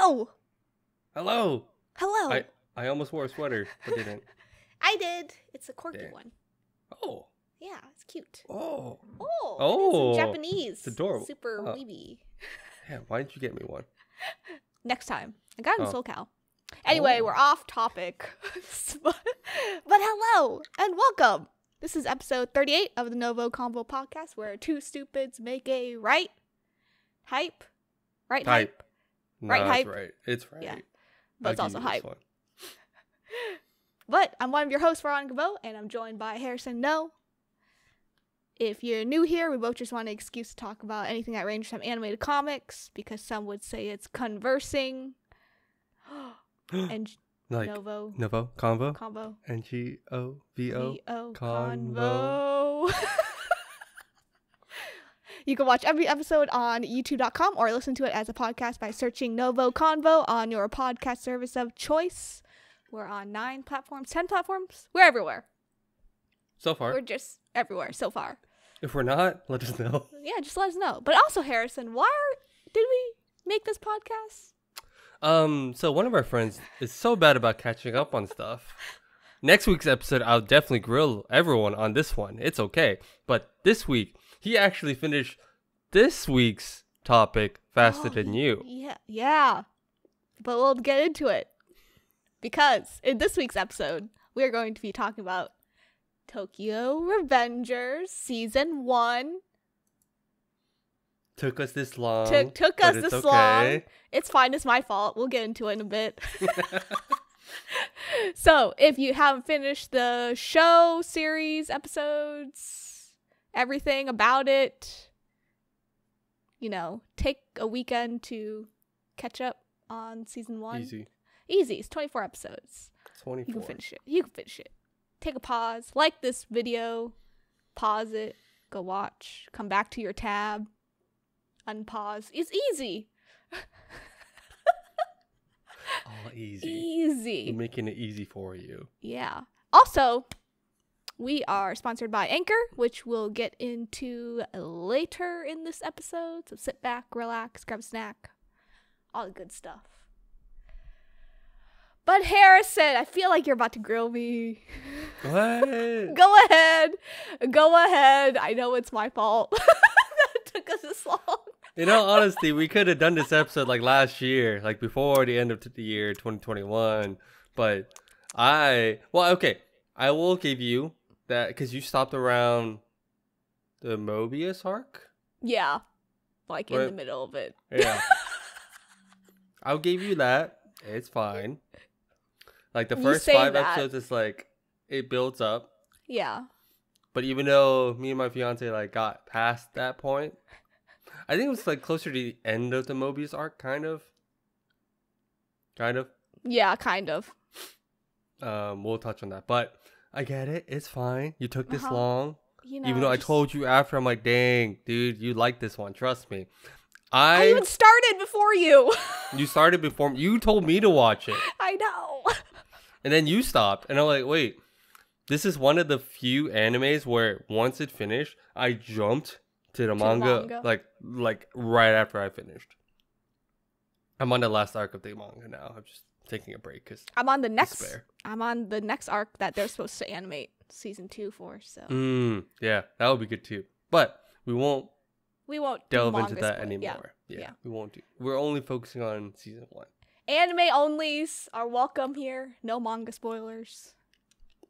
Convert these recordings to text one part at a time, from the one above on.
Hello. Hello. Hello. I almost wore a sweater, but didn't. I did. It's a quirky Dang. one. Oh. Yeah, it's cute. Oh. Oh. It's in Japanese. It's adorable. Super weeby. Yeah, why didn't you get me one? Next time. I got it in Oh. SoCal. Anyway, we're off topic. but hello and welcome. This is episode 38 of the NgoVo Convo podcast, where two stupids make a right hype. Right hype. No, Right it's hype. right. It's right. Yeah. But it's I'll also give you this hype. one. But I'm one of your hosts for NgoVo, and I'm joined by Harrison No. If you're new here, we both just want an excuse to talk about anything that ranges from animated comics, because some would say it's conversing. And Like NgoVo Convo. Convo. NgoVo Convo. You can watch every episode on youtube.com or listen to it as a podcast by searching NgoVo Convo on your podcast service of choice. We're on 9 platforms, 10 platforms. We're everywhere. So far. We're just everywhere so far. If we're not, let us know. Yeah, just let us know. But also, Harrison, did we make this podcast? So one of our friends is so bad about catching up on stuff. Next week's episode, I'll definitely grill everyone on this one. It's okay. But this week, he actually finished this week's topic faster than you. Yeah. But we'll get into it. Because in this week's episode, we're going to be talking about Tokyo Revengers Season 1. Took us this long. Took us this long. It's fine. It's my fault. We'll get into it in a bit. So, if you haven't finished the show, series, episodes, everything about it, take a weekend to catch up on Season 1. Easy. It's 24 episodes. 24. You can finish it. Take a pause. Like this video. Pause it. Go watch. Come back to your tab. Unpause. It's easy. All easy. Easy. We're making it easy for you. Yeah. Also, we are sponsored by Anchor, which we'll get into later in this episode. So sit back, relax, grab a snack. All the good stuff. But Harrison, I feel like you're about to grill me. What? Go ahead. I know it's my fault. That took us this long. In all honesty, we could have done this episode like last year, like before the end of the year, 2021. But I will give you that because you stopped around the Moebius Arc. Yeah, like in the middle of it. Yeah. I'll give you that. It's fine. Like the first 5 episodes, it's like it builds up. Yeah. But even though me and my fiance like got past that point, I think it was like closer to the end of the Moebius Arc, kind of. Yeah, kind of. We'll touch on that, but I get it. It's fine. You took this long, even though I told you after. I'm like, dang, dude, you like this one. Trust me. I even started before you. You started before you told me to watch it. I know. And then you stopped, and I'm like, wait. This is one of the few animes where once it finished, I jumped to the manga. Like right after I finished. I'm on the last arc of the manga now. I'm just taking a break because I'm on the next arc that they're supposed to animate season 2 for. So yeah, that would be good too. But we won't delve into that anymore. Yeah, we won't do. We're only focusing on season 1. Anime onlys are welcome here. No manga spoilers.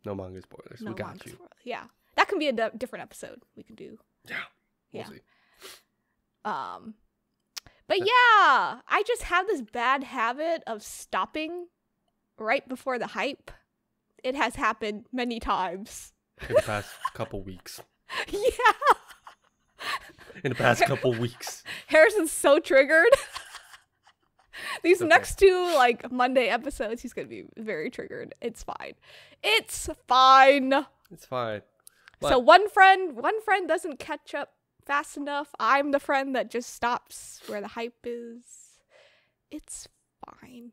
No manga spoilers. We got you. Yeah, that can be a different episode we can do. Yeah. We'll see. But yeah, I just have this bad habit of stopping right before the hype. It has happened many times. In the past couple weeks. Yeah. In the past couple weeks. Harrison's so triggered. These next 2 like Monday episodes, he's gonna be very triggered. It's fine. It's fine. But so one friend doesn't catch up fast enough. I'm the friend that just stops where the hype is. It's fine.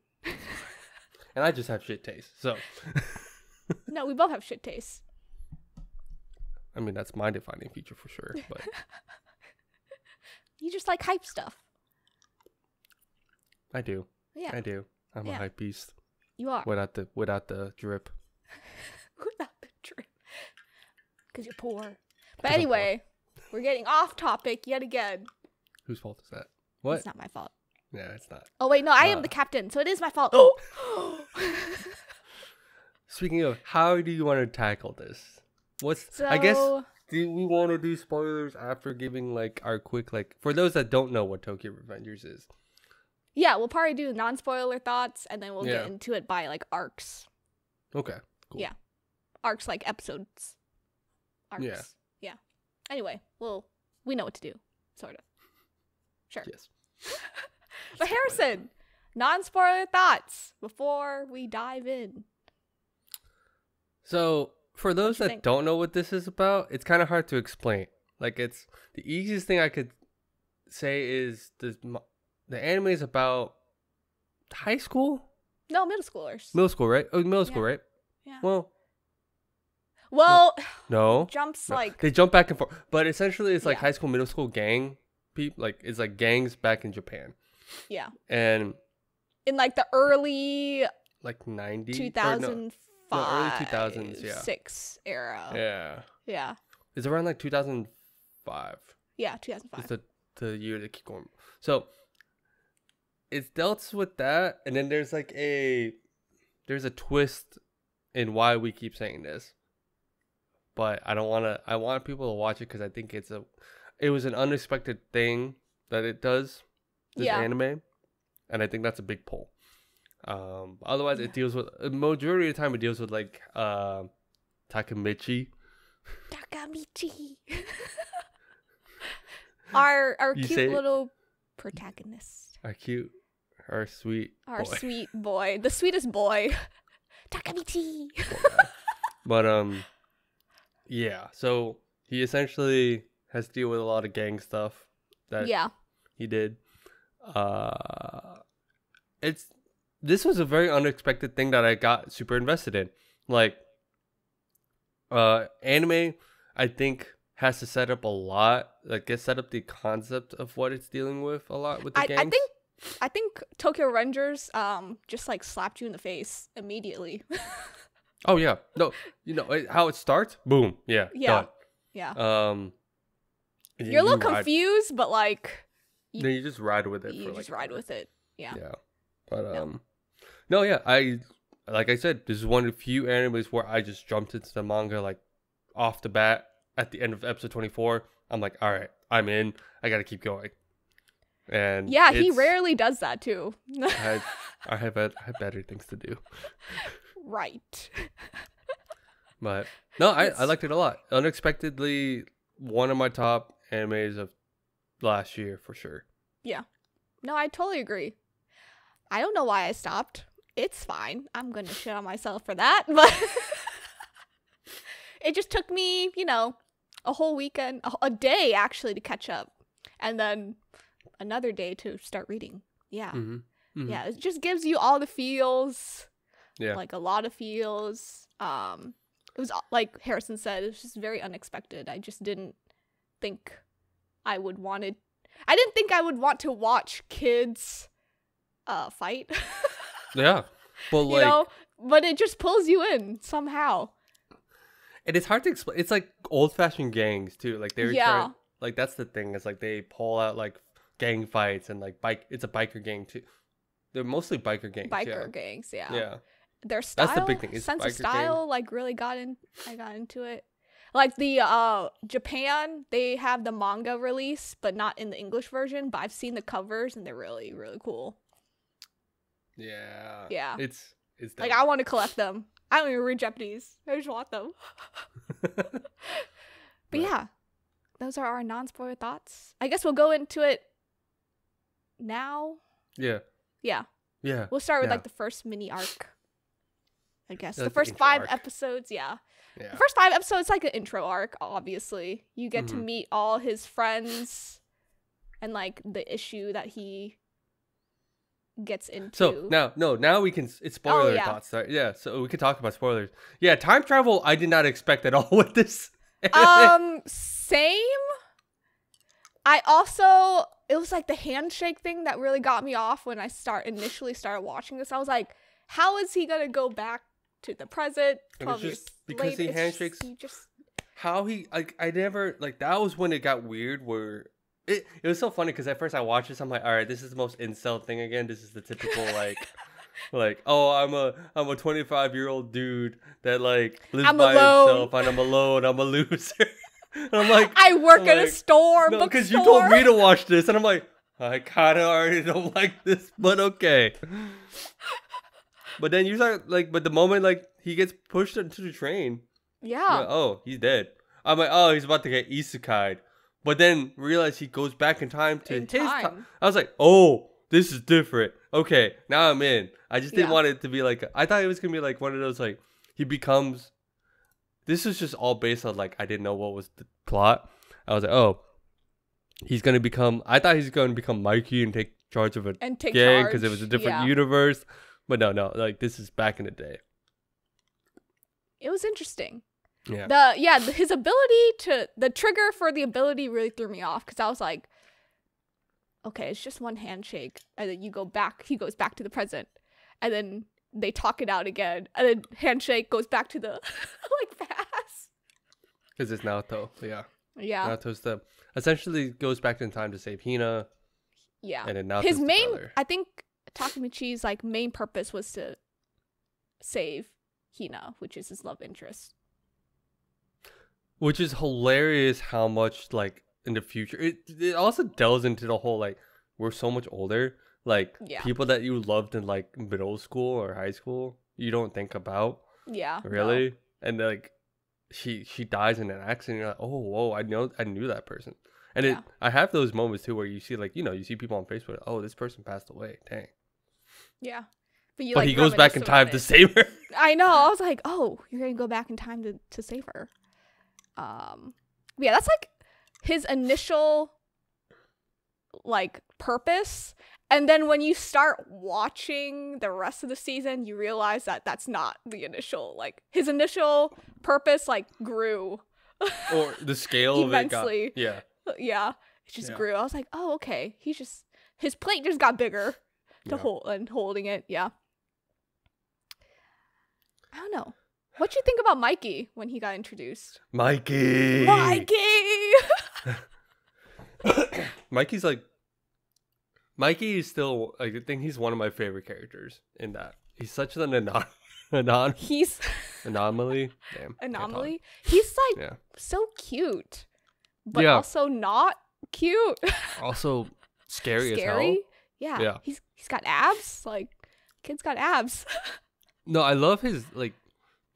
And I just have shit taste. So No, we both have shit taste. I mean, that's my defining feature for sure. But you just like hype stuff. I do. Yeah. I do. I'm a hype beast. You are. Without the drip. Without the drip. Because you're poor. But anyway, we're getting off topic yet again. Whose fault is that? What? It's not my fault. Yeah, it's not. Oh, wait, no, I am the captain, so it is my fault. Speaking of, how do you want to tackle this? I guess, do we want to do spoilers after giving, like, our quick, like, for those that don't know what Tokyo Revengers is? Yeah, we'll probably do non-spoiler thoughts, and then we'll get into it by, like, arcs. Okay, cool. Yeah. Arcs, like, episodes. Arcs. Yeah. Anyway, we know what to do, sort of. Sure. Yes. But Harrison, non-spoiler thoughts before we dive in. So, for those that don't know what this is about, it's kind of hard to explain. Like, it's the easiest thing I could say is the anime is about high school? No, middle schoolers. Middle school, right? Oh, middle school, right? Yeah. Well, no. Jumps like they jump back and forth, but essentially it's like high school, middle school gang people. Like it's like gangs back in Japan. Yeah. And in like the early 90s, 2005, early 2000s, 6 era. Yeah. Yeah. It's around like 2005. Yeah, 2005. It's the year they keep going. So it dealt with that, and then there's a twist in why we keep saying this. But I want people to watch it because I think it was an unexpected thing that it does, this anime. And I think that's a big pull. Otherwise it deals with, majority of the time it deals with like, Takemitchy. our cute little protagonist. Our sweet boy. The sweetest boy. Takemitchy. But, yeah, so he essentially has to deal with a lot of gang stuff that he did. This was a very unexpected thing that I got super invested in. Like, anime, I think, has to set up a lot. Like, set up the concept of what it's dealing with a lot with the gangs. I think Tokyo Revengers just like slapped you in the face immediately. Oh yeah, no, you know how it starts. Boom, done. Yeah. You're a little confused, but like, you just ride with it. You just ride with it. Yeah. Yeah, but like I said, this is one of the few animes where I just jumped into the manga like off the bat at the end of episode 24. I'm like, all right, I'm in. I gotta keep going. And yeah, he rarely does that too. I have better things to do. Right. But no, I liked it a lot. Unexpectedly, one of my top animes of last year for sure. Yeah. No, I totally agree. I don't know why I stopped. It's fine. I'm going to shit on myself for that. But it just took me, a whole weekend, a day actually to catch up. And then another day to start reading. Yeah. Mm-hmm. Mm-hmm. Yeah. It just gives you all the feels. Yeah. Like a lot of feels. It was like Harrison said, it was just very unexpected. I just didn't think I didn't think I would want to watch kids fight. Yeah. But but it just pulls you in somehow. And it's hard to explain. It's like old-fashioned gangs too. Like they're trying, like that's the thing. It's like they pull out like gang fights and like it's a biker gang too. They're mostly biker gangs. Gangs, yeah. Yeah. Their style, that's the big thing. Sense of style, like really I got into it. Like the Japan, they have the manga release, but not in the English version. But I've seen the covers and they're really, really cool. Yeah. Yeah. It's dope. Like I want to collect them. I don't even read Japanese. I just want them. But yeah, those are our non-spoiler thoughts. I guess we'll go into it now. Yeah. Yeah. Yeah. We'll start with like the first mini arc. I guess the first 5 episodes, yeah. The first 5 episodes, like an intro arc, obviously. You get to meet all his friends and like the issue that he gets into. So now we can, it's spoiler thoughts. Right? Yeah, so we can talk about spoilers. Yeah, time travel, I did not expect at all with this. Same. I also it was like the handshake thing that really got me off when I initially started watching this. I was like, how is he gonna go back to the present? 12 years because later? he handshakes. How he like I never like that was when it got weird where it was so funny because at first I watched this, I'm like, all right, this is the most incel thing again. This is the typical like oh I'm a 25-year-old dude that like lives by himself and I'm alone, I'm a loser. And I'm like, I work at a store. No, because you told me to watch this, and I'm like, I kind of already don't like this, but okay. But then you start like, but the moment like he gets pushed into the train, like, oh, he's dead. I'm like, oh, he's about to get isekai'd. But then realize he goes back in time to his time. I was like, oh, this is different. Okay, now I'm in. I just didn't want it to be like, I thought it was gonna be like one of those like he becomes. This is just all based on like I didn't know what was the plot. I was like, oh, he's gonna become. I thought he's gonna become Mikey and take charge of a gang because it was a different universe. But no, like this is back in the day. It was interesting. Yeah. His ability the trigger for the ability really threw me off because I was like, okay, it's just one handshake, and then he goes back to the present, and then they talk it out again, and then handshake goes back to the like past. Because it's Naoto, yeah. Naoto's essentially goes back in time to save Hina. Yeah. And then Naoto's his main, brother. I think Takemitchi's like main purpose was to save Hina, which is his love interest. Which is hilarious how much like in the future it also delves into the whole like we're so much older. Like people that you loved in like middle school or high school, you don't think about. Yeah. Really? No. And like she dies in an accident. You're like, oh, whoa, I knew that person. And I have those moments too where you see like, you see people on Facebook. Oh, this person passed away. Dang. Yeah. But he goes back in time to save her. I know. I was like, oh, you're gonna go back in time to save her. Yeah, that's like his initial like purpose. And then when you start watching the rest of the season, you realize that that's not the initial, like, his initial purpose, like, grew. Or the scale immensely. Of it got, yeah. It just grew. I was like, oh, okay. His plate just got bigger to hold and holding it. Yeah. I don't know. What'd you think about Mikey when he got introduced? Mikey! Mikey is still, I think he's one of my favorite characters in that. He's such an he's anomaly. Damn. Anomaly? He's like so cute, but also not cute. Also scary as hell. Yeah. He's got abs. Like, kid's got abs. No, I love his, like,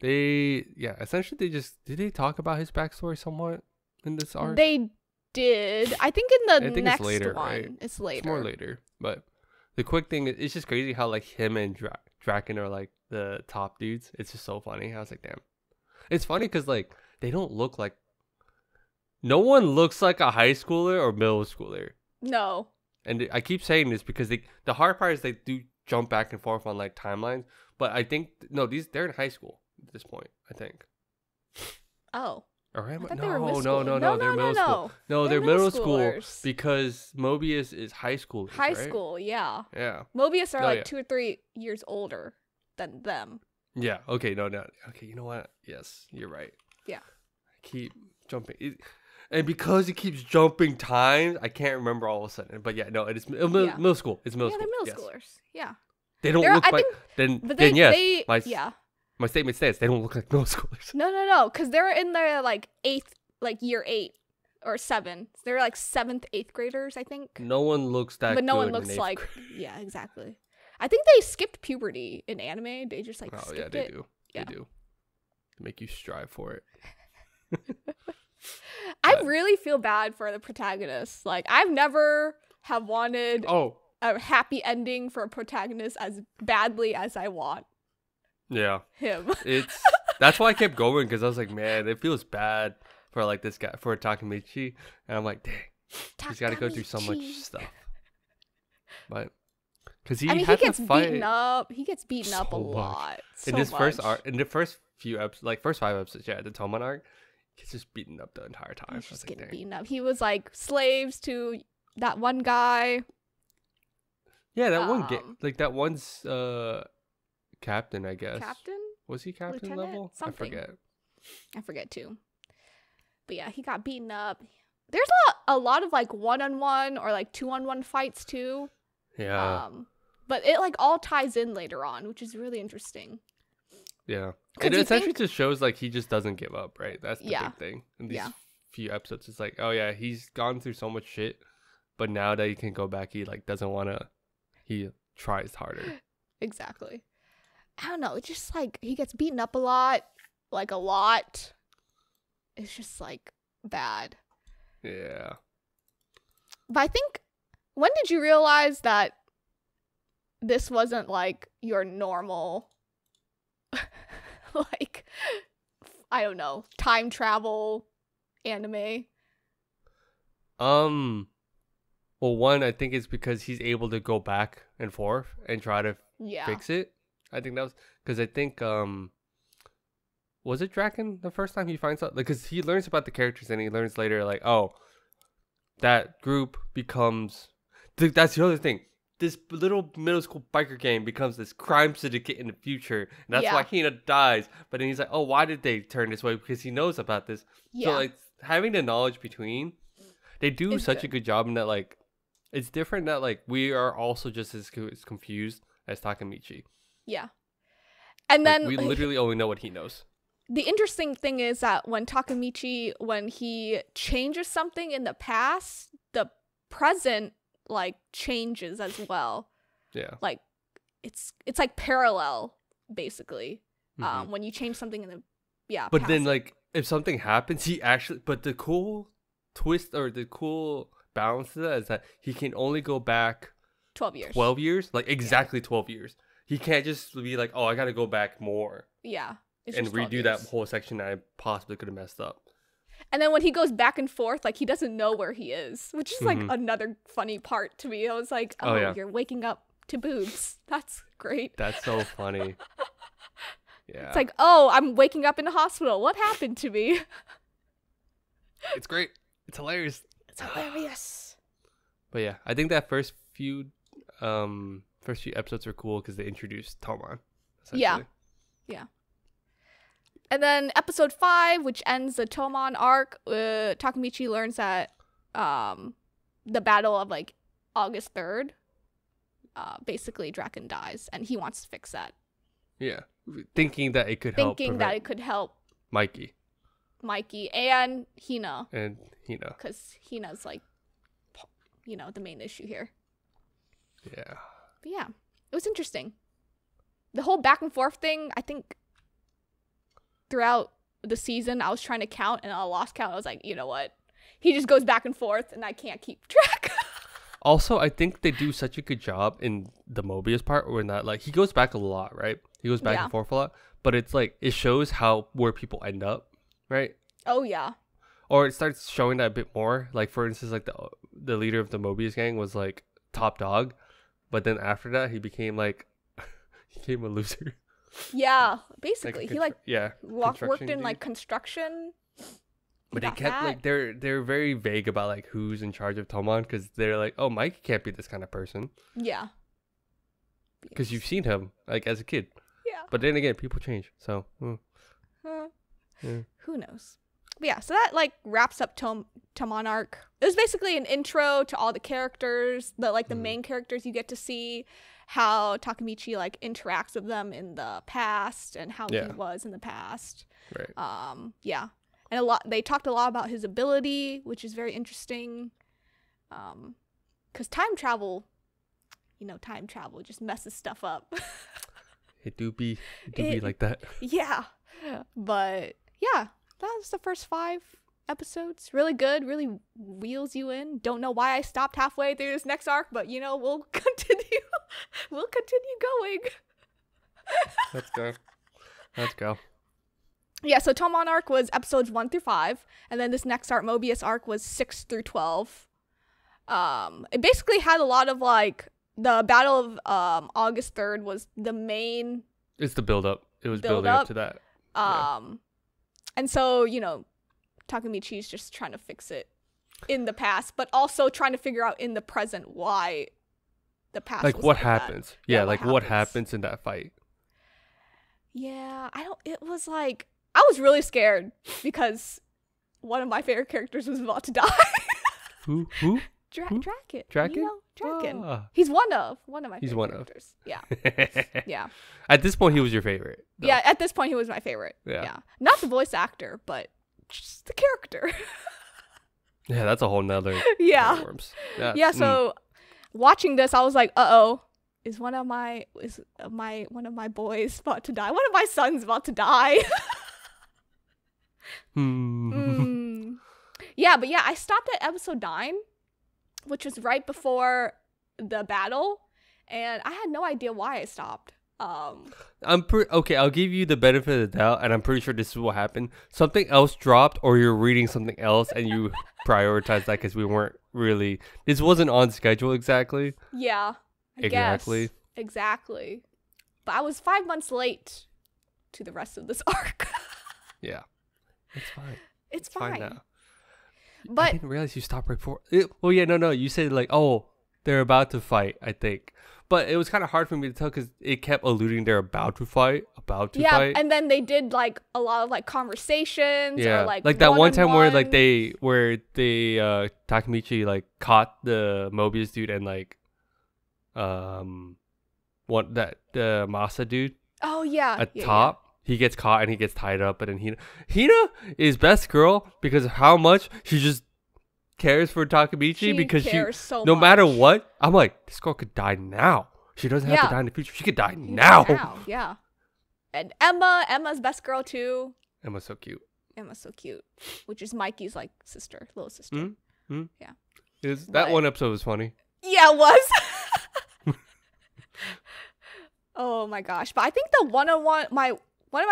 essentially did they talk about his backstory somewhat in this arc? They did. I think in the next it's later, one. Right? It's later. It's more later. But the quick thing, it's just crazy how like him and Draken are like the top dudes. It's just so funny. I was like, damn. It's funny because like they don't look like. No one looks like a high schooler or middle schooler. No. And I keep saying this because the hard part is they do jump back and forth on like timelines. But I think they're in high school at this point. I think. Oh. Or am I? No, they're middle school. No, they're middle school because Moebius is high school. High school, yeah. Yeah. Moebius are like 2 or 3 years older than them. Yeah. Okay. No. Okay. You know what? Yes, you're right. Yeah. I keep jumping, and because it keeps jumping times, I can't remember all of a sudden. But yeah, no, it is middle school. It's middle school. Yeah, they're middle schoolers. Yeah. They don't look like. Then yes. My statement stands. They don't look like middle schoolers. No, because they're in their like year 8 or 7. They're like 7th, 8th graders, I think. No one looks that. But no one looks like. Yeah, exactly. I think they skipped puberty in anime. They just like. Oh skipped yeah, they do. Yeah. They do. To make you strive for it. I really feel bad for the protagonist. Like I've never have wanted a happy ending for a protagonist as badly as I want. Yeah. Him. That's why I kept going because I was like, man, it feels bad for like this guy, for Takemitchy, and I'm like, dang, he's got to go through so much stuff. But because he gets beaten up. He gets beaten up a lot. In this first arc, in the first few episodes, like first 5 episodes, the Toman Arc, he's just beaten up the entire time. He's just getting beaten up. He was like slaves to that one guy. Yeah, that that one's captain, I guess. Captain? Was he captain Lieutenant? level? Something. I I forget too. But yeah, he got beaten up. There's a lot of like 1-on-1 or like 2-on-1 fights too. Yeah. But it like all ties in later on, which is really interesting. Yeah. It essentially just shows like he just doesn't give up, right? That's the big thing. In these few episodes, it's like, oh yeah, he's gone through so much shit, but now that he can go back, he like doesn't want to. He tries harder. Exactly. I don't know. It's just like he gets beaten up a lot. Like a lot. It's just like bad. Yeah. But I think, when did you realize that this wasn't like your normal, like, I don't know, time travel anime? Well, one, I think it's because he's able to go back and forth and try to fix it. I think that was because I think was it Draken the first time he finds out, like, because he learns about the characters and he learns later like, oh, that group becomes that's the other thing. This little middle school biker gang becomes this crime syndicate in the future. And that's why Hina dies. But then he's like, oh, why did they turn this way? Because he knows about this. Yeah. So like having the knowledge between, they do such a good job in that, like, it's different that like we are also just as confused as Takemitchy. Yeah. And like, then we literally only know what he knows. The interesting thing is that when Takemitchy, when he changes something in the past, the present like changes as well. Yeah. Like it's like parallel basically. When you change something in the But past. Then like if something happens, he actually, but the cool twist or the cool balance to that is that he can only go back 12 years. 12 years? Like exactly 12 years. He can't just be like, oh, I got to go back more. Yeah. And redo that whole section that I possibly could have messed up. And then when he goes back and forth, like he doesn't know where he is, which is like another funny part to me. I was like, oh yeah. You're waking up to boobs. That's great. That's so funny. Yeah. It's like, oh, I'm waking up in the hospital. What happened to me? It's great. It's hilarious. It's hilarious. But yeah, I think that first few episodes were cool because they introduced Toman. Yeah. Yeah. And then episode 5, which ends the Toman arc, Takemitchy learns that the battle of like August 3rd, basically Draken dies, and he wants to fix that. Yeah, thinking that it could help. Thinking that it could help Mikey, and Hina. Because Hina's like, the main issue here. Yeah. But yeah, it was interesting. The whole back and forth thing, I think. Throughout the season, I was trying to count and I lost count. I was like, you know what? He just goes back and forth and I can't keep track. Also, I think they do such a good job in the Moebius part where not like he goes back a lot, right? He goes back and forth a lot, but it's like it shows where people end up, right? Oh yeah. Or it starts showing that a bit more. Like for instance, like the leader of the Moebius gang was like top dog, but then after that he became a loser. Yeah, basically he worked in dude. like construction. But they kept like they're very vague about like who's in charge of Toman because they're like, oh, Mike can't be this kind of person. Yeah. Because you've seen him like as a kid. Yeah. But then again, people change, so. Yeah. Who knows? But yeah, so that like wraps up Toman Arc. It was basically an intro to all the characters, the main characters you get to see. How Takemitchy like interacts with them in the past and how he was in the past. Right. Yeah. And they talked a lot about his ability, which is very interesting. Cause time travel just messes stuff up. It do be like that. Yeah. But yeah, that was the first 5 episodes. Really good, really wheels you in. Don't know why I stopped halfway through this next arc, but we'll continue. We'll continue going. Let's go. Yeah, so Toman Arc was episodes 1 through 5, and then this next arc, Moebius Arc, was 6 through 12. It basically had a lot of like the Battle of August 3rd was the main. It's the build up. It was building up to that. And so Takemitchy's just trying to fix it. in the past, but also trying to figure out in the present why the past like was what like happens. that. Yeah, like what happens in that fight. Yeah, it was like, I was really scared because one of my favorite characters was about to die. Who? Draken. Draken? You know, Draken. Ah. He's one of my favorite characters. Yeah. Yeah. At this point, he was your favorite. Though. Yeah, at this point, he was my favorite. Yeah. Not the voice actor, but just the character. Yeah, that's a whole nother. Yeah. Yeah, so watching this, I was like, uh-oh. Is one of my boys about to die? One of my sons about to die. Yeah, but yeah, I stopped at episode 9, which was right before the battle, and I had no idea why I stopped. Okay, I'll give you the benefit of the doubt, and I'm pretty sure this is what happened. Something else dropped, or you're reading something else, and you prioritize that because we weren't really. This wasn't on schedule exactly. Yeah. Exactly. Exactly. But I was 5 months late to the rest of this arc. Yeah. It's fine. It's fine now. But I didn't realize you stopped right before. Well, yeah, no. You said like, oh, they're about to fight, I think. But it was kind of hard for me to tell because it kept alluding they're about to fight. Yeah, and then they did like a lot of like conversations. Yeah, or, like that one time where they Takemitchy like caught the Moebius dude and like the Masa dude. Oh yeah. At top. Yeah. He gets caught and he gets tied up, but then Hina is best girl because of how much she just cares for Takemitchy because so no much. matter what, I'm like, this girl could die now. She doesn't have to die in the future. She could die now. Yeah. And Emma's best girl too. Emma's so cute. Which is Mikey's like little sister. Mm-hmm. Yeah. That one episode was funny. Yeah, it was. Oh my gosh. But I think the one of my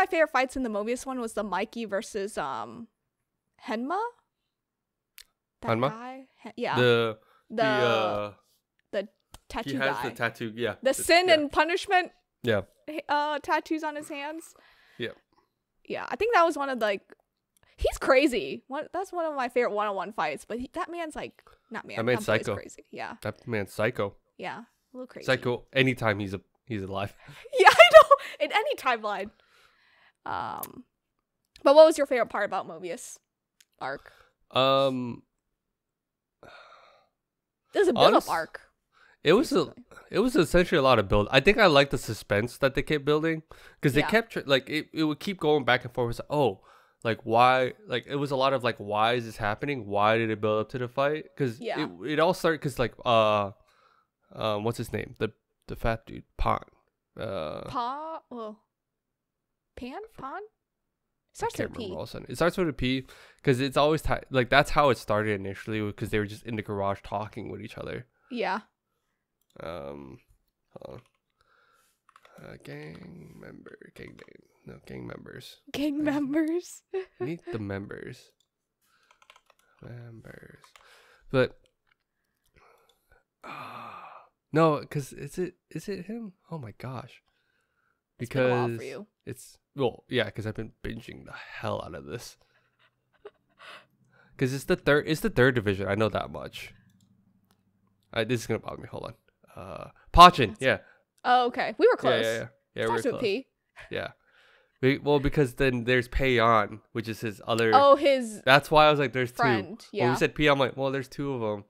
favorite fights in the Moebius one was the Mikey versus Henma. That guy? Yeah. The tattoo he has guy. the tattoo, yeah. The sin and punishment. Yeah. Tattoos on his hands. Yeah. Yeah, I think that was one of he's crazy. That's one of my favorite one-on-one fights. But that man's like, not man. That man's psycho. Crazy. Yeah. That man's psycho. Yeah, a little crazy. Psycho anytime he's alive. Yeah, I know. In any timeline. But what was your favorite part about Moebius Arc? It was a build-up arc. It was essentially a lot of build. I think I like the suspense that they kept building because they kept like it would keep going back and forth. It was like, oh, like why? Like it was a lot of like, why is this happening? Why did it build up to the fight? Because it all started because like what's his name? The fat dude, Pan. Pan? Starts with a P. It starts with a P because it's always like that's how it started initially because they were just in the garage talking with each other. Yeah. Gang members. Gang members. Meet the members. But no, because is it him? Oh my gosh. Because it's been a while for you. Because I've been binging the hell out of this. Because it's the third division. I know that much. This is gonna bother me. Hold on. Pachin, yeah. Oh, okay. We were close. Yeah, we were close. P. Yeah. Because then there's Payon, which is his other. Oh, his. That's why I was like, there's friend. two. Yeah. When we said P, I'm like, well, there's two of them.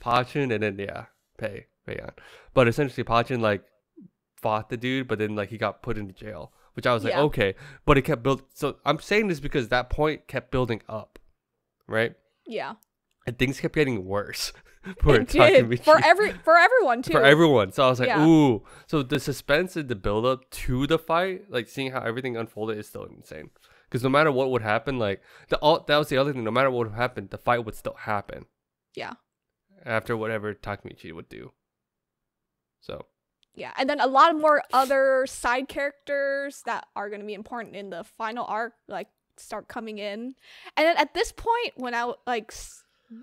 Pachin and then Payon. But essentially, Pachin like fought the dude, but then like he got put into jail, which I was like, okay. But it kept building. So I'm saying this because that point kept building up, right? Yeah. And things kept getting worse. It did. For everyone too. For everyone. So I was like, ooh. So the suspense and the build up to the fight, like seeing how everything unfolded is still insane. Because no matter what would happen, like that was the other thing. No matter what would happen, the fight would still happen. Yeah. After whatever Takemitchy would do. So. Yeah, and then a lot of more other side characters that are going to be important in the final arc, like start coming in. And then at this point, when I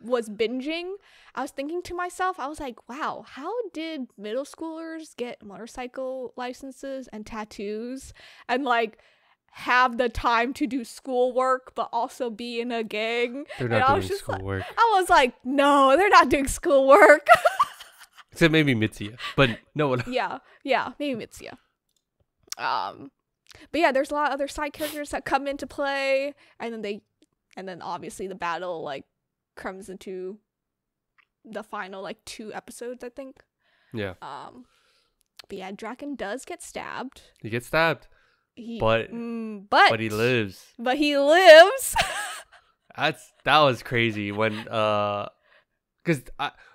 was binging, I was thinking to myself, I was like, wow, how did middle schoolers get motorcycle licenses and tattoos? And like, have the time to do schoolwork but also be in a gang. They're not doing schoolwork. I was like, no, they're not doing schoolwork. Except maybe Mitsuya, but no one. Yeah, maybe Mitsuya. But yeah, there's a lot of other side characters that come into play, and then obviously the battle like comes into the final like 2 episodes, I think. Yeah. But yeah, Draken does get stabbed. He gets stabbed. But he lives. But he lives. That was crazy when because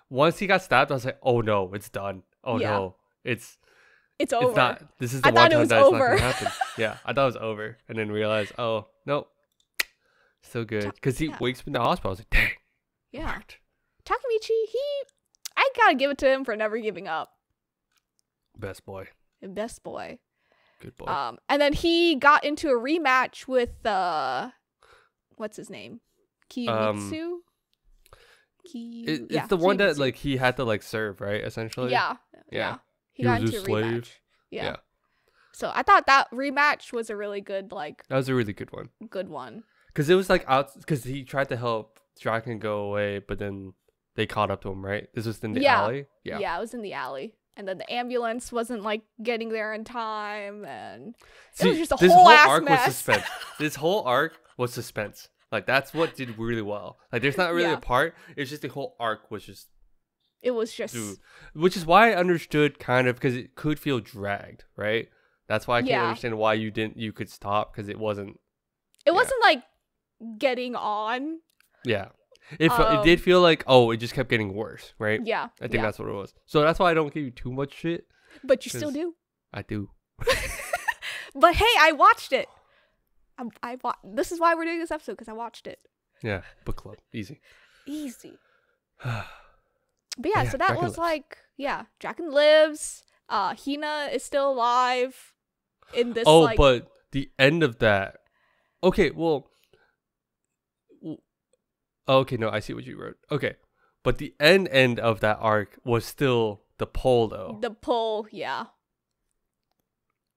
once he got stabbed, I was like, oh no, it's done. Oh no, it's over. It's not. This is the one time that it's not gonna happen. Yeah, I thought it was over, and then realized, oh nope, still good. Because he wakes up in the hospital. I was like, dang. Yeah. Takemitchy, I gotta give it to him for never giving up. Best boy. Good boy. And then he got into a rematch with what's his name? Kiyomitsu? It's the one that like he had to like serve, right? Essentially. Yeah. He got into a rematch. Yeah. So I thought that rematch was a really good like. That was a really good one. Because it was like because he tried to help Draken go away, but then they caught up to him, right? This was in the alley. Yeah, it was in the alley. And then the ambulance wasn't like getting there in time, and it was just a whole ass mess. Was suspense. This whole arc was suspense. Like that's what did really well. Like there's not really a part. It's just the whole arc was just. It was just. Which is why I understood kind of because it could feel dragged, right? That's why I can't understand why you could stop because it wasn't. It wasn't like getting on. Yeah. It did feel like, it just kept getting worse, right? Yeah. I think that's what it was. So that's why I don't give you too much shit. But you still do. I do. But hey, I watched it. This is why we're doing this episode, because I watched it. Yeah, book club. Easy. But yeah, so that Draken was lives. Draken lives. Hina is still alive in this. But the end of that. Okay, well. Okay, no, I see what you wrote. Okay, but the end of that arc was still the pole, though. The pole, yeah.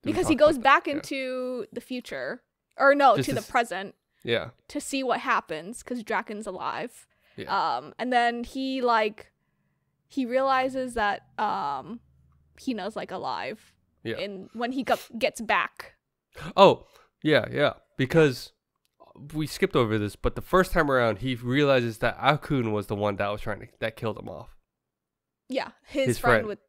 Because he goes back into the future. Or no, to the present. Yeah. To see what happens, because Draken's alive. Yeah. And then he realizes that Hina's like alive. Yeah. And when he gets back. Oh, yeah. Because we skipped over this, but the first time around, he realizes that Akun was the one that killed him off. Yeah, his friend with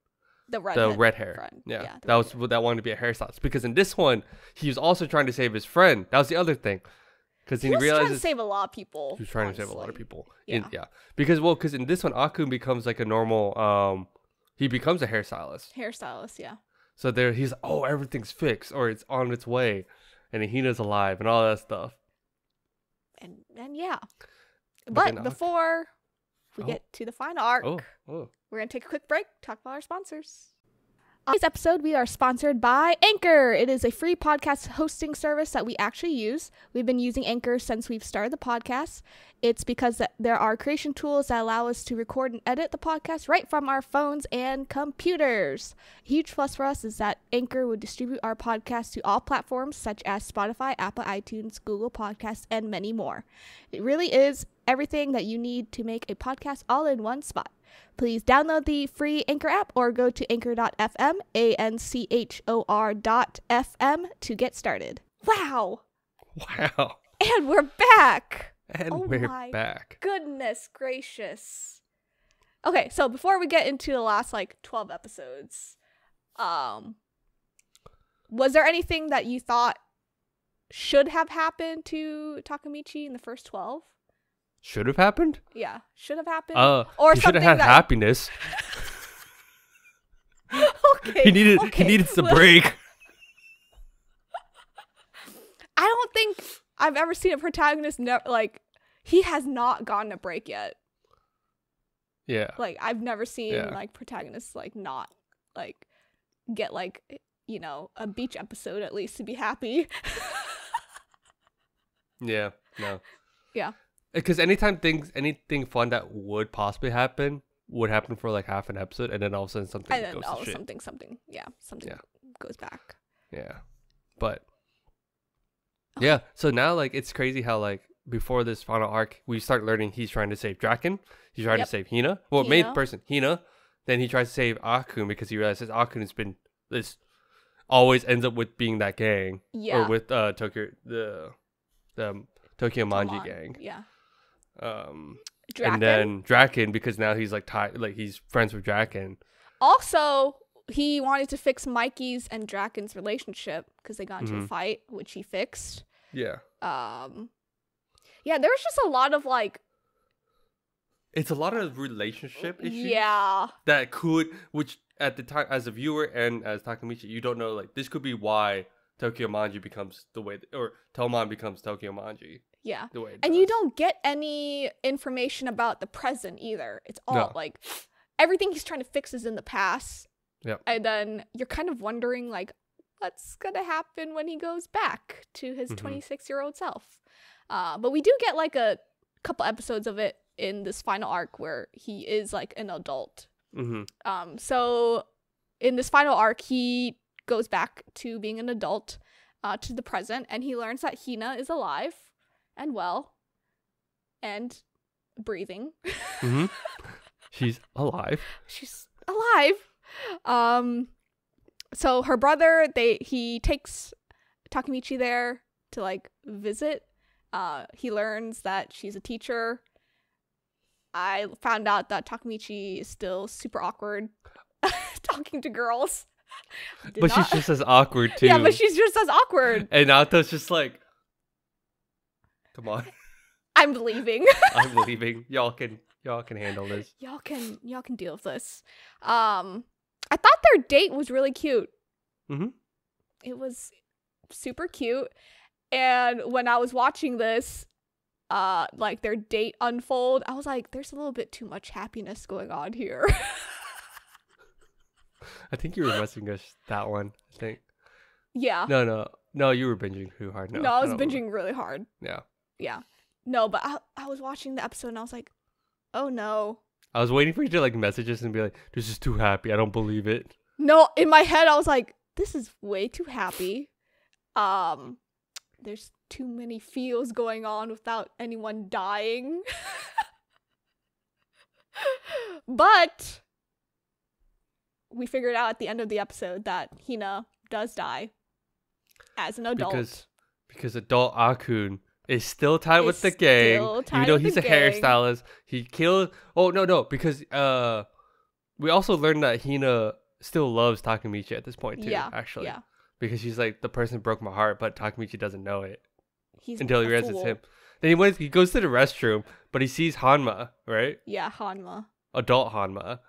the red hair. Friend. Yeah, that wanted to be a hairstylist. Because in this one, he was also trying to save his friend. That was the other thing. Because he realizes trying to save a lot of people. He was trying to save a lot of people. Because in this one, Akun becomes like a normal. He becomes a hairstylist. Yeah. So he's everything's fixed or it's on its way, and Hina's alive and all that stuff. And yeah, but before we get to the final arc, we're gonna take a quick break, talk about our sponsors. On today's episode, we are sponsored by Anchor. It is a free podcast hosting service that we actually use. We've been using Anchor since we've started the podcast. It's because there are creation tools that allow us to record and edit the podcast right from our phones and computers. A huge plus for us is that Anchor would distribute our podcast to all platforms such as Spotify, Apple iTunes, Google Podcasts, and many more. It really is everything that you need to make a podcast all in one spot. Please download the free Anchor app or go to anchor.fm, anchor.fm to get started. Wow. And we're back. We're back. Goodness gracious. Okay, so before we get into the last 12 episodes, was there anything that you thought should have happened to Takemitchy in the first 12? Should have happened? Yeah, should have happened. Or he should have had happiness. Okay. He needed the break. I don't think I've ever seen a protagonist he has not gotten a break yet. Yeah. I've never seen protagonists not get a beach episode at least to be happy. Yeah. No. Yeah. Because anything fun that would possibly happen would happen for half an episode, and then all of a sudden something goes to shit. something goes back. Yeah, but Yeah. So now, like, it's crazy how, like, before this final arc, we start learning he's trying to save Draken. He's trying to save Hina. Well, main person, Hina. Then he tries to save Akun because he realizes Akun has been this, always ends up with being that gang. Yeah. Or with Tokyo, the Tokyo Manji gang. Yeah. Draken? And then Draken, because now he's like he's friends with Draken. Also, he wanted to fix Mikey's and Draken's relationship because they got into a fight, which he fixed. Yeah. Yeah, there was just a lot of like. It's a lot of relationship issues. Yeah. That could, which at the time, as a viewer and as Takemitchy, you don't know, like, this could be why Tokyo Manji becomes the way, or Toman becomes Tokyo Manji. Yeah. The way and you don't get any information about the present either. It's all like everything he's trying to fix is in the past. Yeah. And then you're kind of wondering like what's going to happen when he goes back to his 26-year-old self. But we do get like a couple episodes of it in this final arc where he is like an adult. So in this final arc, he goes back to being an adult, to the present, and he learns that Hina is alive and well and breathing. She's alive. She's alive. So her brother, he takes Takemitchy there to like visit. He learns that she's a teacher. I found out that Takemitchy is still super awkward talking to girls. She's just as awkward too. Yeah, but she's just as awkward. And Nato's just like, come on. I'm leaving. I'm leaving. Y'all can handle this. Y'all can deal with this. I thought their date was really cute. It was super cute. And when I was watching this, like their date unfold, I was like, there's a little bit too much happiness going on here. I think you were messing us that one, I think. Yeah. No, you were binging too hard. No, I was binging really hard. Yeah. No, but I was watching the episode and I was like, oh no. I was waiting for you to like message us and be like, this is too happy. I don't believe it. No, in my head, I was like, this is way too happy. There's too many feels going on without anyone dying. But we figured out at the end of the episode that Hina does die as an adult. Because adult Akun is still tied with the gang. Even though he's a hairstylist. He killed... Oh, no. Because we also learned that Hina still loves Takemitchy at this point too, actually. Yeah. Because she's like, the person broke my heart, but Takemitchy doesn't know it. Until he realizes it's him. Then he goes to the restroom, but he sees Hanma, right? Yeah, Hanma. Adult Hanma.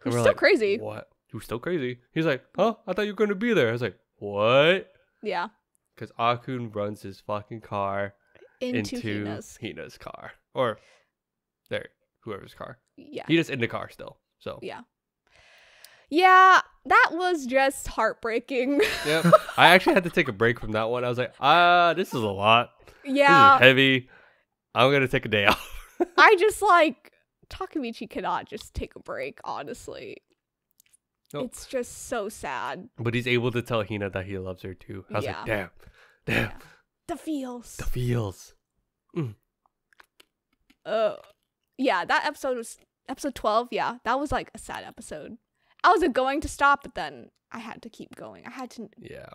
Who's still crazy. What? Who's still crazy? He's like, huh? I thought you were going to be there. I was like, what? Yeah. Because Akun runs his fucking car into Hina's car. Or whoever's car. Yeah. Hina's in the car still. So. Yeah. Yeah, that was just heartbreaking. Yep. I actually had to take a break from that one. I was like, this is a lot. Yeah. This is heavy. I'm going to take a day off. I just like, Takemitchy cannot just take a break, honestly. Nope. It's just so sad. But he's able to tell Hina that he loves her too. I was like, damn. Yeah. The feels. Yeah, that episode was episode 12. Yeah, that was like a sad episode. I was going to stop, but then I had to keep going. I had to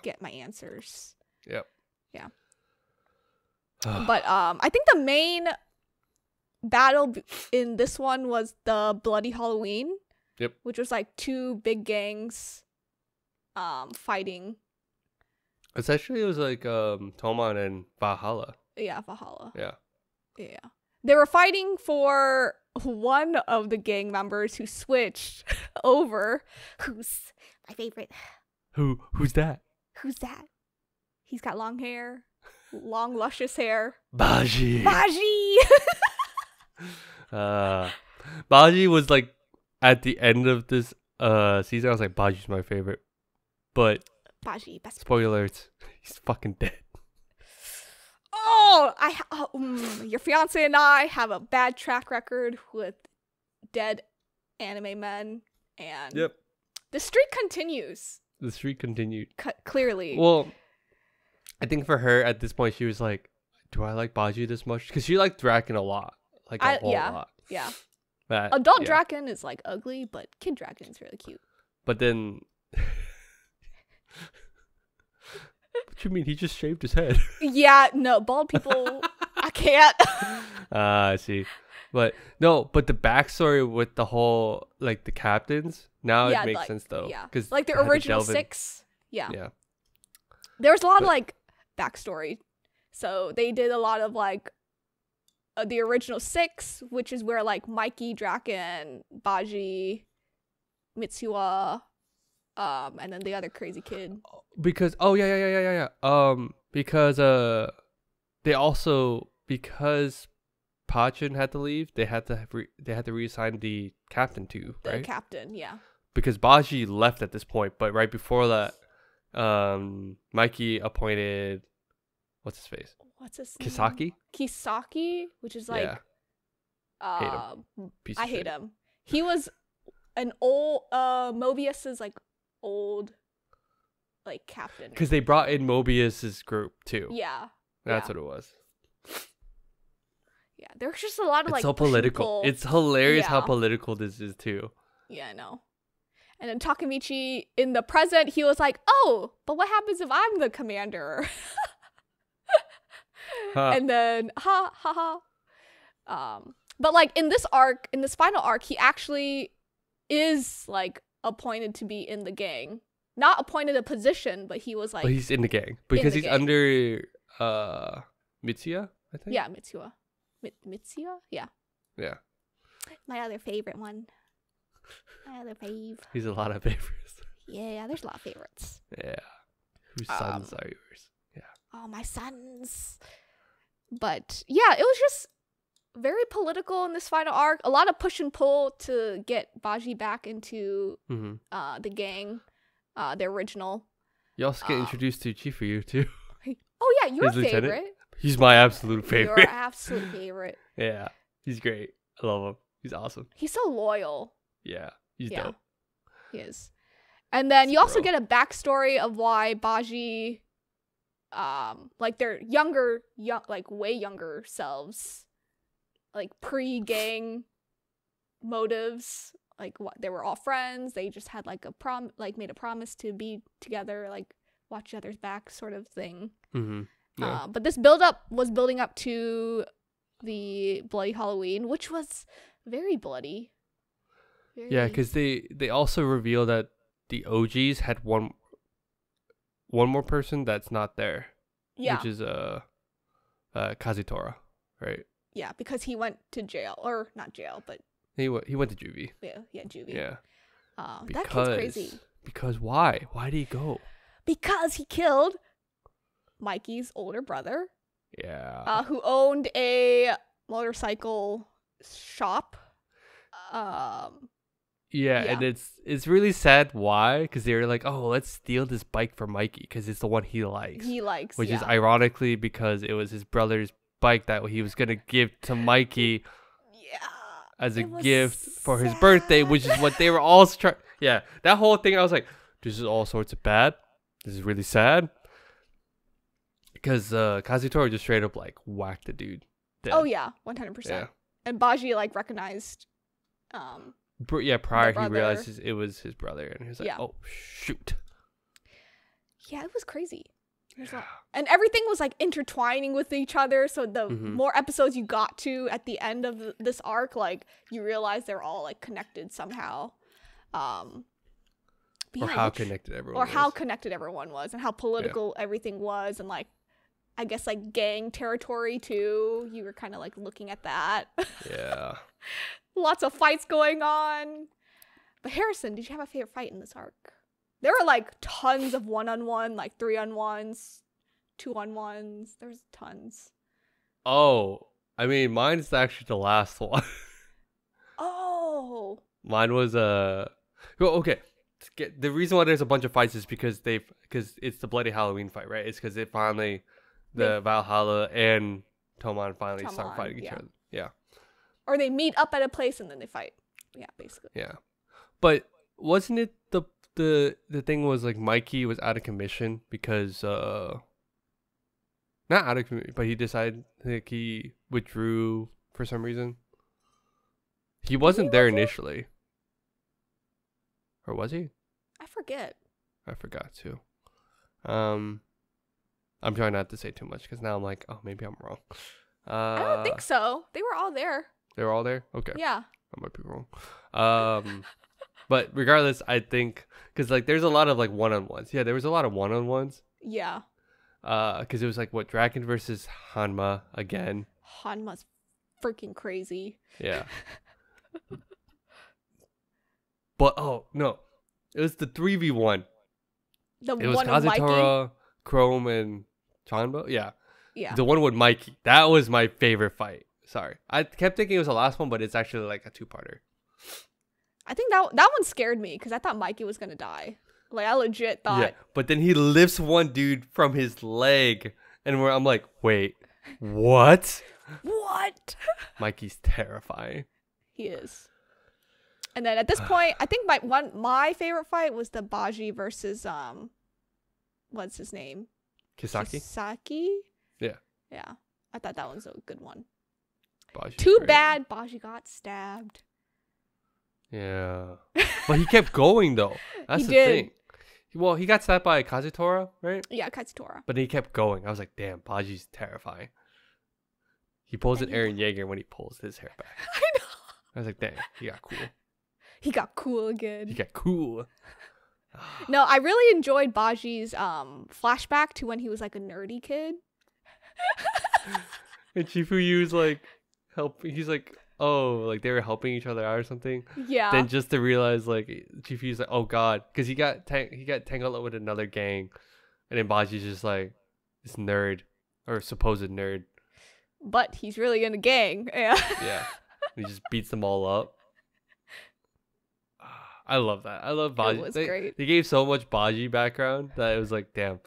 get my answers. Yep. Yeah. But I think the main battle in this one was the Bloody Halloween. Yep. Which was like two big gangs fighting. Essentially, it was like Toman and Valhalla. Yeah, Valhalla. Yeah. Yeah. They were fighting for one of the gang members who switched over. Who's my favorite? Who's that? Who's that? He's got long hair. Long, luscious hair. Baji. Baji was like, at the end of this season, I was like, Baji's my favorite. But, Baji, best spoiler alerts, he's fucking dead. Oh, your fiance and I have a bad track record with dead anime men, and the streak continues. The streak continued. Clearly. Well, I think for her at this point, she was like, "Do I like Baji this much?" Because she liked Draken a lot, like a whole lot. Yeah. But, Adult Draken is like ugly, but kid Draken is really cute. But then, what you mean? He just shaved his head. Yeah, no, bald people, I can't. I see. But no, but the backstory with the whole like the captains now it makes sense though. Yeah, because like the original 6. Yeah. There was a lot of like backstory, so they did a lot of like the original 6, which is where like Mikey, Draken, Baji, Mitsuha, and then the other crazy kid. Because because they also because Pachin had to leave, they had to reassign the captain too, right? The captain, yeah. Because Baji left at this point, but right before that, Mikey appointed what's his face? What's his Kisaki? name? Kisaki, which is like hate him. I hate him. He was an old Moebius's like old like captain. Because they brought in Moebius's group too. Yeah. That's what it was. Yeah, there's just a lot of like so political. It's hilarious how political this is too. Yeah, I know. And then Takemitchy in the present, he was like, "Oh, but what happens if I'm the commander?" And then but like in this arc, in this final arc, he actually is like appointed to be in the gang. Not appointed a position, but he was like, but he's in the gang because he's under Mitsuya, I think. Yeah, Mitsuha. Mitsuha? Yeah. Yeah. My other favorite one. My other fave. He's a lot of favorites. Yeah, there's a lot of favorites. Yeah. Whose sons are yours? Yeah. Oh, my sons. But yeah, it was just very political in this final arc. A lot of push and pull to get Baji back into the gang, the original. You also get introduced to Chifuyu too. Oh yeah, your favorite. Lieutenant. He's my absolute favorite. Your absolute favorite. Yeah, he's great. I love him. He's awesome. He's so loyal. Yeah, he's dope. He is. And then you also get a backstory of why Baji, like their like way younger selves, like pre-gang motives, like what they were all friends. They just had like made a promise to be together, like watch each other's back, sort of thing. Yeah. But this build-up was building up to the Bloody Halloween, which was very bloody. Yeah, because they also reveal that the OGs had one more person that's not there. Yeah. Which is Kazutora, right? Yeah, because he went to jail, or not jail, but he went to juvie. Yeah, juvie. Yeah. That kid's crazy. Because why? Why did he go? Because he killed Mikey's older brother. Yeah. Who owned a motorcycle shop. Yeah, and it's really sad. Why? Because they were like, "Oh, let's steal this bike from Mikey because it's the one he likes." Which is ironically because it was his brother's bike that he was gonna give to Mikey. As a gift for his birthday, which is what they were all trying. Yeah, that whole thing. I was like, "This is all sorts of bad. This is really sad." Because Kazutora just straight up like whacked the dude dead. Oh yeah, 100%. And Baji like recognized. Prior he realized it was his brother, and he was like, "Oh shoot." Yeah, it was crazy. And everything was like intertwining with each other. So the more episodes you got to at the end of this arc, like you realize they're all like connected somehow. How connected everyone was, and how political everything was, and like I guess like gang territory too. You were kind of like looking at that. Yeah. Lots of fights going on. But Harrison, did you have a favorite fight in this arc? There were like tons of 1-on-1, like 3-on-1s, 2-on-1s. There's tons. Oh, I mean, mine's actually the last one. Oh. Mine was okay. The reason why there's a bunch of fights is because it's the Bloody Halloween fight, right? It's because the Valhalla and Toman finally start fighting each other. Yeah. Or they meet up at a place and then they fight. Yeah, basically. Yeah. But wasn't it the thing was like Mikey was out of commission because Not out of community, but he decided like he withdrew for some reason. He wasn't there initially. Or was he? I forget. I forgot too. I'm trying not to say too much because now I'm like, oh, maybe I'm wrong. I don't think so. They were all there. They were all there? Okay. Yeah. I might be wrong. But regardless, I think because like there's a lot of like one-on-ones. Yeah, there was a lot of one-on-ones. Yeah. Because it was like what, Draken versus Hanma again. Hanma's freaking crazy. Yeah. But oh no, it was the 3v1. It was Kazutora, Chrome, and Chanbo. Yeah. Yeah. The one with Mikey. That was my favorite fight. Sorry, I kept thinking it was the last one, but it's actually like a two-parter. I think that one scared me because I thought Mikey was gonna die. Like I legit thought. Yeah, but then he lifts one dude from his leg, and where I'm like, wait, what? What? Mikey's terrifying. He is. And then at this point, I think my favorite fight was the Baji versus what's his name? Kisaki? Yeah. Yeah. I thought that was a good one. Baji's Too great. bad Baji got stabbed. Yeah. But he kept going though. That's the thing. Well, he got stabbed by Kazutora, right? Yeah, Kazutora. But he kept going. I was like, damn, Baji's terrifying. He pulls an Eren Yeager when he pulls his hair back. I know. I was like, damn, he got cool. He got cool again. He got cool. No, I really enjoyed Baji's flashback to when he was like a nerdy kid. And Chifuyu's like he's like, oh, like they were helping each other out or something. Yeah. Then just to realize like Chifuyu's like, oh god, because he got tangled up with another gang, and then Baji's just like this nerd or supposed nerd. But he's really in a gang. Yeah. Yeah. He just beats them all up. I love that. I love Baji. It was great. They gave so much Baji background that it was like, damn,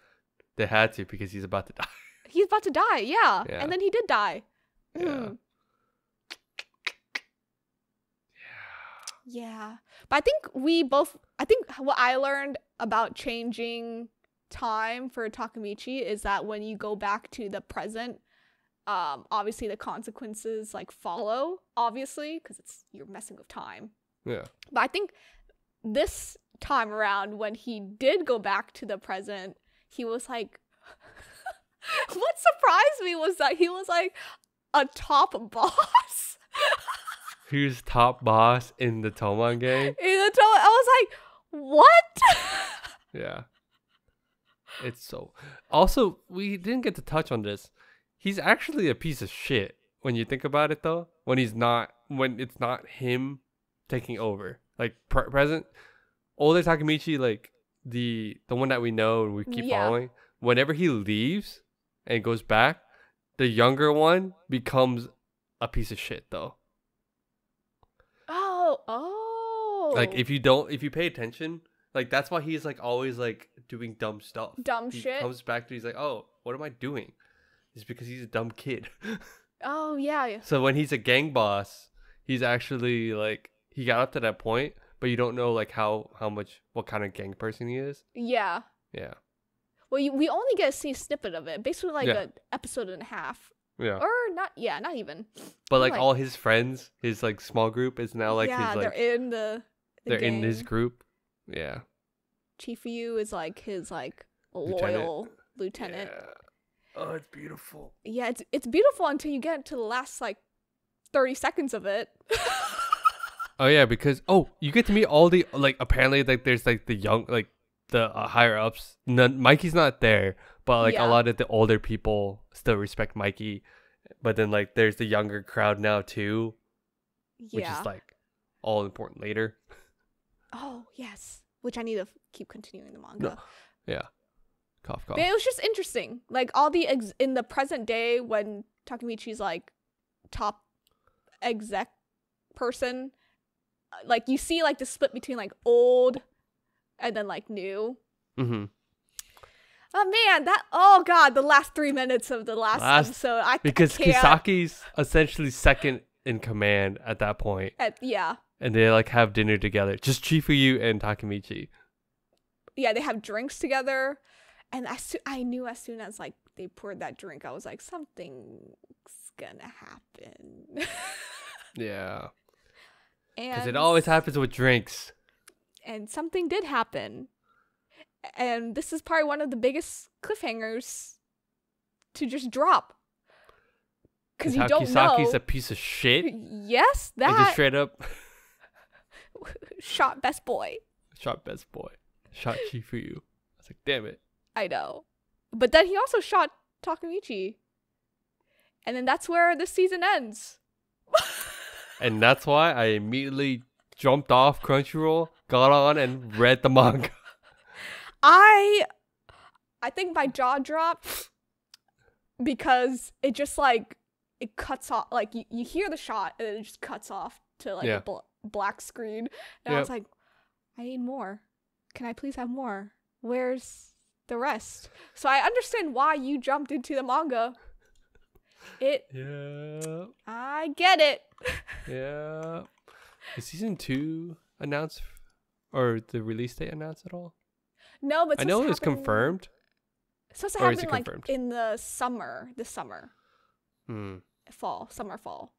they had to because he's about to die. He's about to die, yeah. And then he did die. Yeah. Yeah. But I think what I learned about changing time for Takemitchy is that when you go back to the present, obviously the consequences like follow, obviously, because you're messing with time. Yeah. But I think this time around when he did go back to the present, he was like what surprised me was that he was like a top boss. He was top boss in the Toman gang. I was like, what? Yeah. It's so. Also, we didn't get to touch on this. He's actually a piece of shit when you think about it, though. When it's not him taking over, like present. Older Takemitchy, like the one that we know and we keep following. Whenever he leaves and goes back, the younger one becomes a piece of shit, though. Oh. Like if you pay attention, like that's why he's like always like doing dumb stuff. He comes back to he's like, oh, what am I doing? It's because he's a dumb kid. Oh yeah. So when he's a gang boss, he's actually like he got up to that point, but you don't know like what kind of gang person he is. Yeah. Yeah. Well, we only get to see a snippet of it, basically like an episode and a half. Yeah. Or not. Yeah, not even. But like all his friends, his like small group is now like his like they're in they're gang. In his group. Yeah. Chifuyu is like his like loyal lieutenant. Yeah. Oh, it's beautiful. Yeah, it's beautiful until you get to the last like 30 seconds of it. Oh yeah, because you get to meet all the like apparently like there's like the young like the higher ups. Mikey's not there, but like a lot of the older people still respect Mikey. But then like there's the younger crowd now too, which is like all important later. Oh yes, which I need to keep continuing the manga. No. Yeah. Cough. But it was just interesting, like all the in the present day when Takemichi's like top exec person, like you see like the split between like old and then like new. Mm-hmm. Oh man, the last 3 minutes of the last episode, because Kisaki's essentially second in command at that point. And they like have dinner together, just Chifuyu and Takemitchy. Yeah, they have drinks together. And I knew as soon as like they poured that drink, I was like, something's gonna happen. Yeah. And because it always happens with drinks. And something did happen. And this is probably one of the biggest cliffhangers to just drop. Because you don't know. Kisaki's a piece of shit. Yes, that. And just straight up. Shot best boy. Shot best boy. Shot Chifuyu. I was like, damn it. I know. But then he also shot Takemitchy. And then that's where this season ends. And that's why I immediately jumped off Crunchyroll, got on, and read the manga. I think my jaw dropped because it just like it cuts off. Like you hear the shot and then it just cuts off to like a black screen. And I was like, I need more. Can I please have more? Where's the rest? So I understand why you jumped into the manga. Yeah. I get it. Yeah. Is season 2 announced or the release date announced at all? No, but I know it was confirmed. It's supposed to happen like in the summer. This summer. Summer, fall.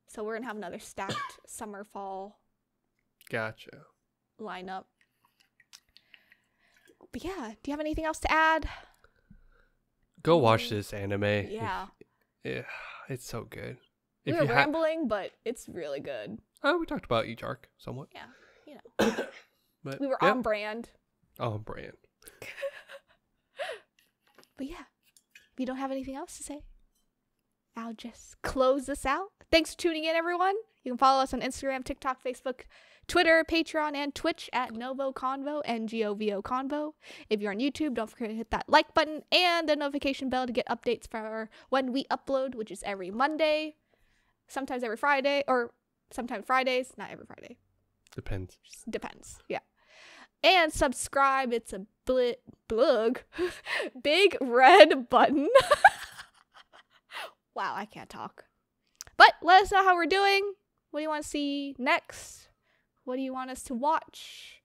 So we're gonna have another stacked summer, fall. Gotcha. Lineup. But yeah, do you have anything else to add? Go watch this anime. Yeah. Yeah, it's so good. We were rambling, but it's really good. Oh, we talked about each arc somewhat. Yeah, you know. But we were on brand. On brand. But yeah, if you don't have anything else to say, I'll just close this out. Thanks for tuning in, everyone. You can follow us on Instagram, TikTok, Facebook, Twitter, Patreon, and Twitch at NgoVo Convo, NgoVo Convo. If you're on YouTube, don't forget to hit that like button and the notification bell to get updates for when we upload, which is every Monday, sometimes every Friday, or sometimes Fridays, not every Friday. Depends. Just depends, yeah. And subscribe. It's a blug. Big red button. Wow, I can't talk. But let us know how we're doing. What do you want to see next? What do you want us to watch?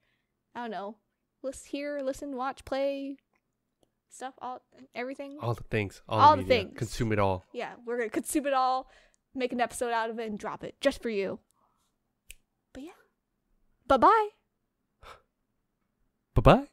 I don't know. Listen, watch, play, stuff, everything. All the things. All the things. Consume it all. Yeah, we're going to consume it all, make an episode out of it, and drop it just for you. But yeah. Bye-bye. Bye-bye.